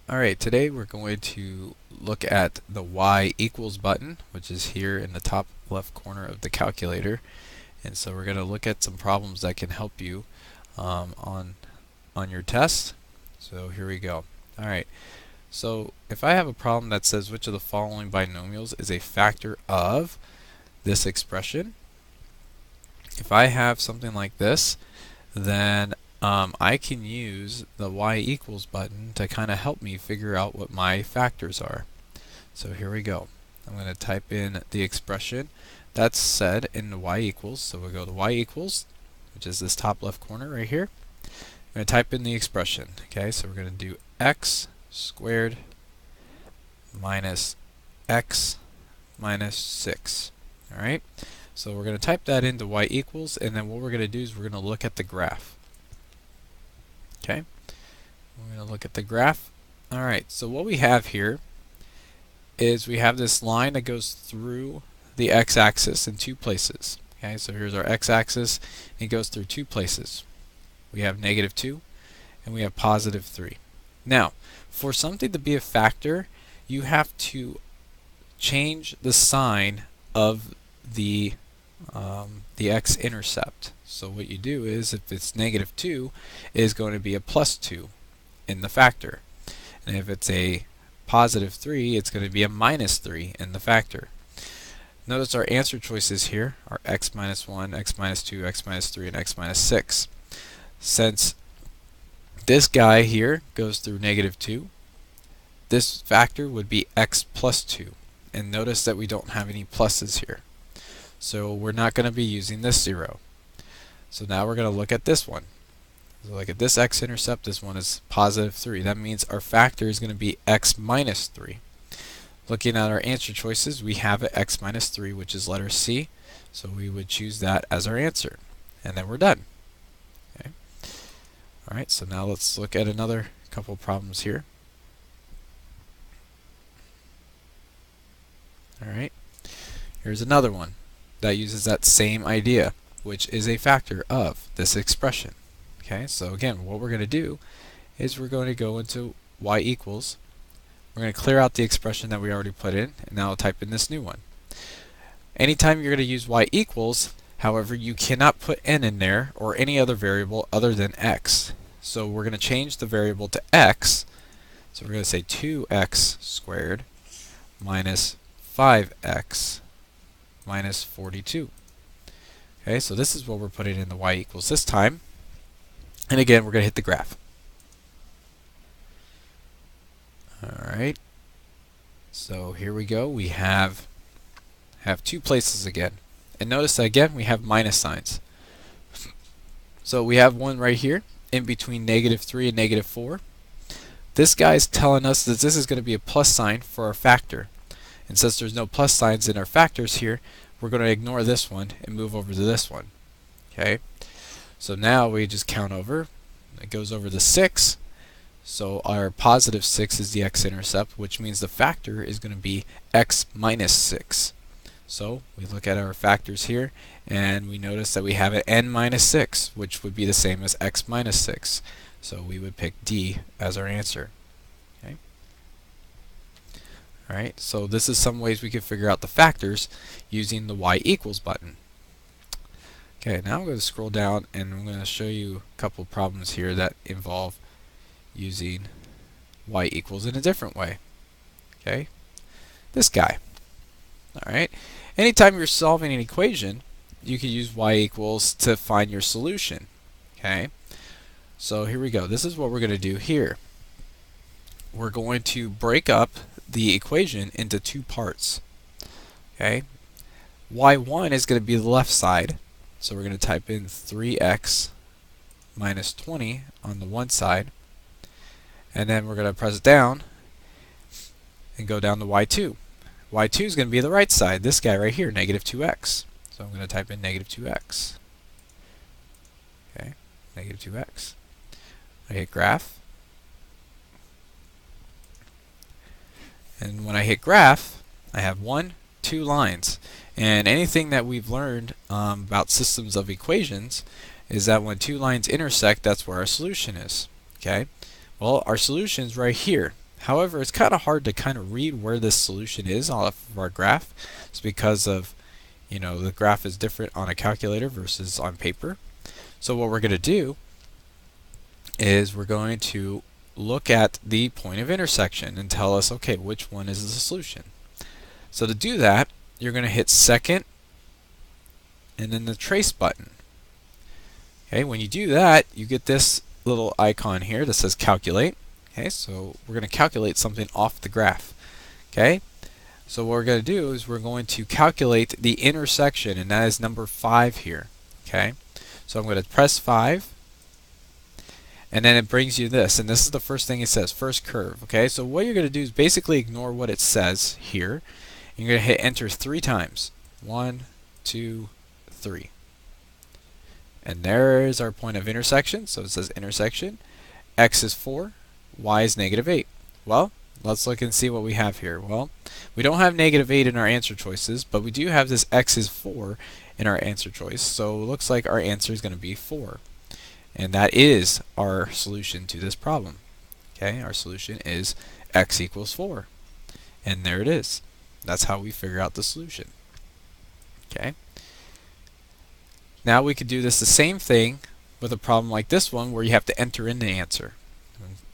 Alright, today we're going to look at the y equals button, which is here in the top left corner of the calculator. And so we're going to look at some problems that can help you on your test. So here we go. Alright, so if I have a problem that says which of the following binomials is a factor of this expression, if I have something like this, then I can use the y equals button to kind of help me figure out what my factors are. So here we go. I'm going to type in the expression that's said in the y equals. So we'll go to y equals, which is this top left corner right here. I'm going to type in the expression. Okay, so we're going to do x squared minus x minus 6. Alright, so we're going to type that into y equals, and then what we're going to do is we're going to look at the graph. Okay, we're going to look at the graph. Alright, so what we have here is we have this line that goes through the x-axis in two places. Okay, so here's our x-axis, and it goes through two places. We have -2 and we have +3. Now, for something to be a factor, you have to change the sign of the x-intercept. So what you do is, if it's -2, it is going to be a +2 in the factor. And if it's a +3, it's going to be a -3 in the factor. Notice our answer choices here are x minus 1, x minus 2, x minus 3, and x minus 6. Since this guy here goes through -2, this factor would be x plus 2. And notice that we don't have any pluses here. So we're not going to be using this 0. So now we're going to look at this one. So look at this x-intercept. This one is +3. That means our factor is going to be x minus 3. Looking at our answer choices, we have an x minus 3, which is letter C. So we would choose that as our answer. And then we're done. Okay. Alright, so now let's look at another couple problems here. Alright, here's another one that uses that same idea, which is a factor of this expression. Okay, so again, what we're going to do is we're going to go into y equals. We're going to clear out the expression that we already put in, and now I'll type in this new one. Anytime you're going to use y equals, however, you cannot put n in there or any other variable other than x. So we're going to change the variable to x. So we're going to say 2x squared minus 5x minus 42. Okay, so this is what we're putting in the y equals this time. And again, we're going to hit the graph. Alright, so here we go. We have two places again. And notice that again, we have minus signs. So we have one right here in between -3 and -4. This guy is telling us that this is going to be a plus sign for our factor. And since there's no plus signs in our factors here, we're going to ignore this one and move over to this one. Okay, so now we just count over. It goes over to 6. So our +6 is the x-intercept, which means the factor is going to be x minus 6. So we look at our factors here, and we notice that we have an n minus 6, which would be the same as x minus 6. So we would pick D as our answer. Okay. Alright, so this is some ways we can figure out the factors using the y equals button. Okay, now I'm going to scroll down and I'm going to show you a couple problems here that involve using y equals in a different way. Okay, this guy. Alright, anytime you're solving an equation, you can use y equals to find your solution. Okay, so here we go. This is what we're going to do here. We're going to break up the equation into two parts. Okay, y1 is going to be the left side, so we're going to type in 3x minus 20 on the one side, and then we're going to press down and go down to y2. y2 is going to be the right side, this guy right here, -2x. So I'm going to type in -2x. Okay, -2x. I hit graph. And when I hit graph, I have 1, 2 lines. And anything that we've learned about systems of equations is that when two lines intersect, that's where our solution is. Okay. Well, our solution's right here. However, it's kind of hard to kind of read where this solution is off of our graph. It's because of, the graph is different on a calculator versus on paper. So what we're going to do is we're going to look at the point of intersection and tell us, okay, which one is the solution. So to do that, you're going to hit second and then the trace button. Okay, when you do that, you get this little icon here that says calculate. Okay, so we're going to calculate something off the graph. Okay, so what we're going to do is we're going to calculate the intersection, and that is number 5 here. Okay, so I'm going to press 5, and then it brings you this, and this is the first thing it says, first curve. Okay, so what you're going to do is basically ignore what it says here. You're going to hit enter 3 times. 1, 2, 3. And there is our point of intersection. So it says intersection. X is 4, y is -8. Well, let's look and see what we have here. Well, we don't have -8 in our answer choices, but we do have this x is 4 in our answer choice. So it looks like our answer is going to be 4. And that is our solution to this problem. Okay, our solution is x equals 4. And there it is. That's how we figure out the solution. Okay. Now we could do this the same thing with a problem like this one where you have to enter in the answer.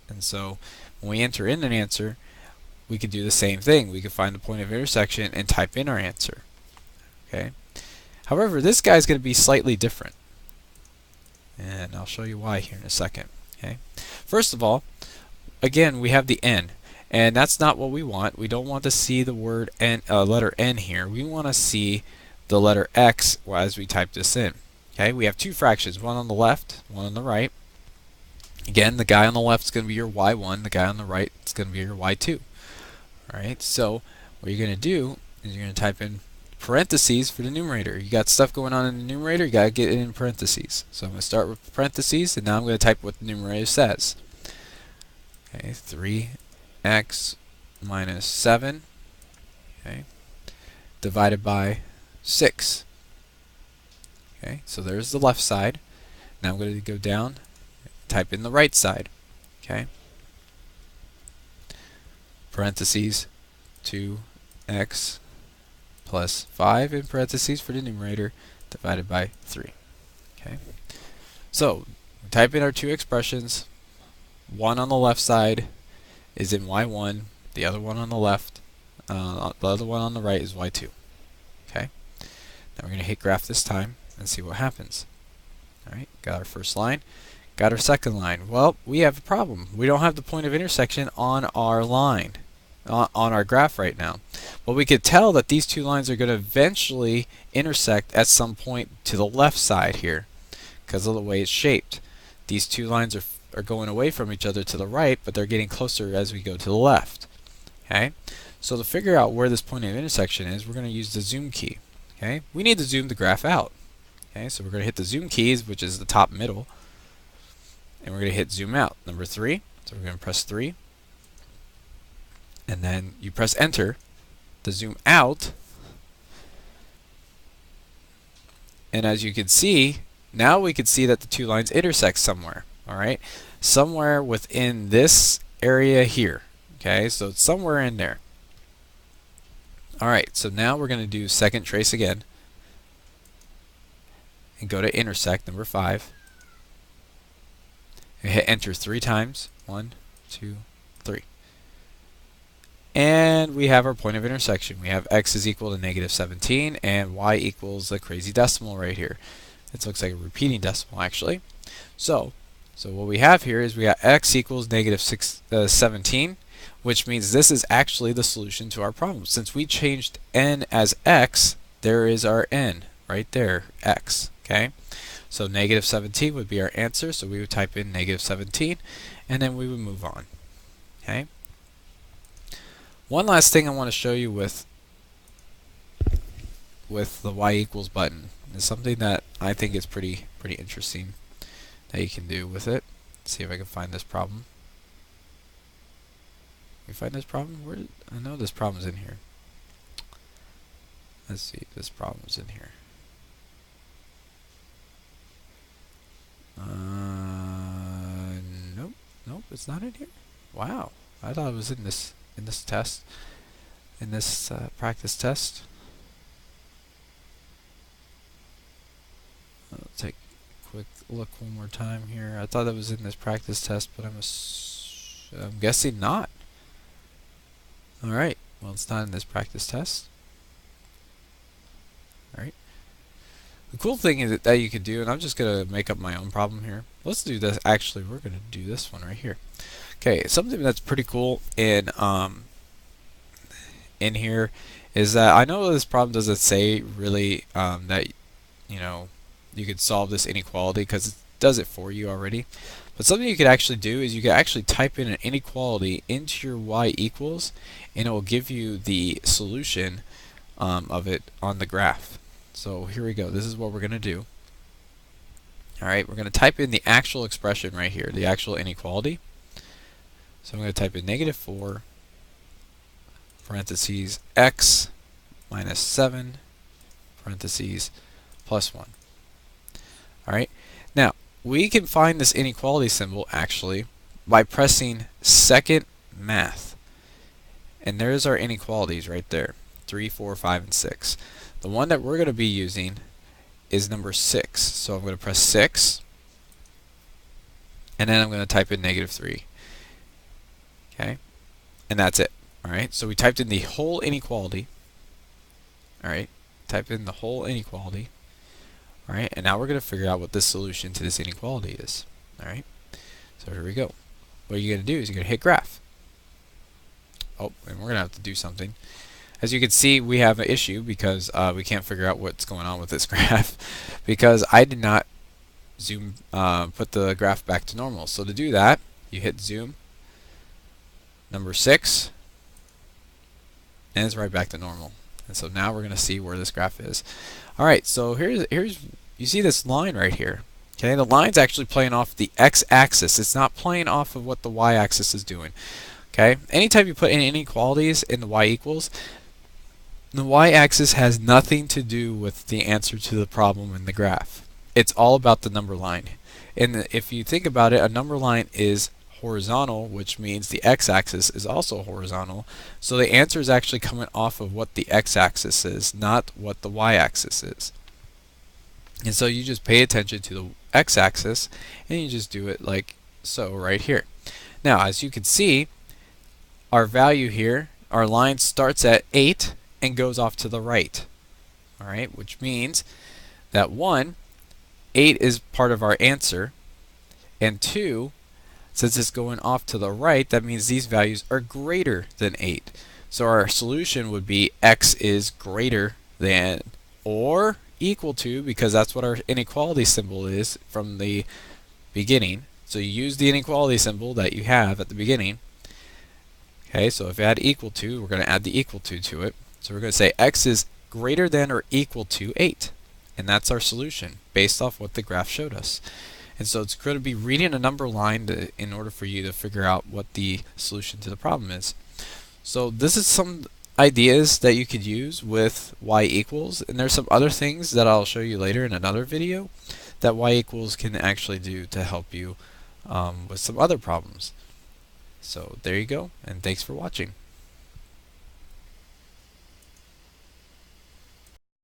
And so when we enter in an answer, we could do the same thing. We could find the point of intersection and type in our answer. Okay. However, this guy's going to be slightly different. And I'll show you why here in a second. Okay. First of all, again, we have the n. And that's not what we want. We don't want to see the word n, letter n here. We want to see the letter x as we type this in. Okay, we have 2 fractions, one on the left, one on the right. Again, the guy on the left is going to be your y1, the guy on the right is going to be your y2. Alright, so what you're going to do is you're going to type in parentheses for the numerator. You got stuff going on in the numerator, you got to get it in parentheses. So I'm going to start with parentheses, and now I'm going to type what the numerator says. Okay, 3x minus 7, okay, divided by 6. Okay, so there's the left side. Now I'm going to go down, type in the right side. Okay, parentheses 2x plus 5 in parentheses for the numerator divided by 3. Okay, so type in our 2 expressions. One on the left side is in y1, the other one on the left, the other one on the right is y2. Okay, now we're going to hit graph this time and see what happens. Alright, got our first line, got our second line. Well, we have a problem. We don't have the point of intersection on our line, on our graph right now. But we could tell that these 2 lines are going to eventually intersect at some point to the left side here because of the way it's shaped. These 2 lines are going away from each other to the right, but they're getting closer as we go to the left. Okay, so to figure out where this point of intersection is, we're going to use the zoom key. Okay, we need to zoom the graph out. Okay, so we're going to hit the zoom keys, which is the top middle, and we're going to hit zoom out, number 3. So we're going to press 3, and then you press enter to zoom out, and as you can see, now we can see that the 2 lines intersect somewhere. Alright, somewhere within this area here. Okay, so it's somewhere in there. Alright, so now we're going to do second trace again and go to intersect, number 5, and hit enter 3 times. 1, 2, 3. And we have our point of intersection. We have x is equal to -17 and y equals a crazy decimal right here. It looks like a repeating decimal actually. So what we have here is we got x equals -17, which means this is actually the solution to our problem. Since we changed n as x, there is our n right there, x. Okay, so -17 would be our answer, so we would type in -17, and then we would move on. Okay. One last thing I want to show you with the y equals button is something that I think is pretty interesting that you can do with it. Let's see if I can find this problem. You find this problem? Where I know this problem's in here. Let's see, this problem's in here. Nope, it's not in here. Wow, I thought it was in this test, in this practice test. I'll take a quick look one more time here. I thought that was in this practice test, but I'm guessing not. Alright, well, it's not in this practice test. Alright. The cool thing is that you could do, and I'm just going to make up my own problem here. Let's do this. Actually, we're going to do this one right here. Okay, something that's pretty cool in here is that I know this problem doesn't say really that you could solve this inequality because it does it for you already. But something you could actually do is you could actually type in an inequality into your y equals, and it will give you the solution of it on the graph. So here we go. This is what we're going to do. Alright, we're going to type in the actual expression right here, the actual inequality. So I'm going to type in -4 parentheses x minus 7 parentheses plus 1. Alright, now we can find this inequality symbol actually by pressing second math. And there's our inequalities right there, 3, 4, 5, and 6. The one that we're going to be using is number 6. So I'm going to press 6, and then I'm going to type in -3. Okay, and that's it. Alright, so we typed in the whole inequality. Alright, type in the whole inequality. Alright, and now we're going to figure out what the solution to this inequality is. Alright, so here we go. What you're going to do is you're going to hit graph. Oh, and we're going to have to do something. As you can see, we have an issue because we can't figure out what's going on with this graph because I did not zoom, put the graph back to normal. So to do that, you hit zoom, number 6, and it's right back to normal. And so now we're going to see where this graph is. Alright, so here's you see this line right here. Okay, the line's actually playing off the x-axis. It's not playing off of what the y-axis is doing. Okay, anytime you put in inequalities in the y equals, the y-axis has nothing to do with the answer to the problem in the graph. It's all about the number line. And if you think about it, a number line is horizontal, which means the x-axis is also horizontal. So the answer is actually coming off of what the x-axis is, not what the y-axis is. And so you just pay attention to the x-axis, and you just do it like so right here. Now, as you can see, our value here, our line starts at 8 and goes off to the right. Alright, which means that 1, 8 is part of our answer, and 2, since it's going off to the right, that means these values are greater than 8. So our solution would be x is greater than or equal to, because that's what our inequality symbol is from the beginning. So you use the inequality symbol that you have at the beginning. Okay, so if you add equal to, we're going to add the equal to it. So we're going to say x is greater than or equal to 8. And that's our solution based off what the graph showed us. And so it's going to be reading a number line in order for you to figure out what the solution to the problem is. So this is some ideas that you could use with y equals, and there's some other things that I'll show you later in another video that y equals can actually do to help you with some other problems. So there you go, and thanks for watching.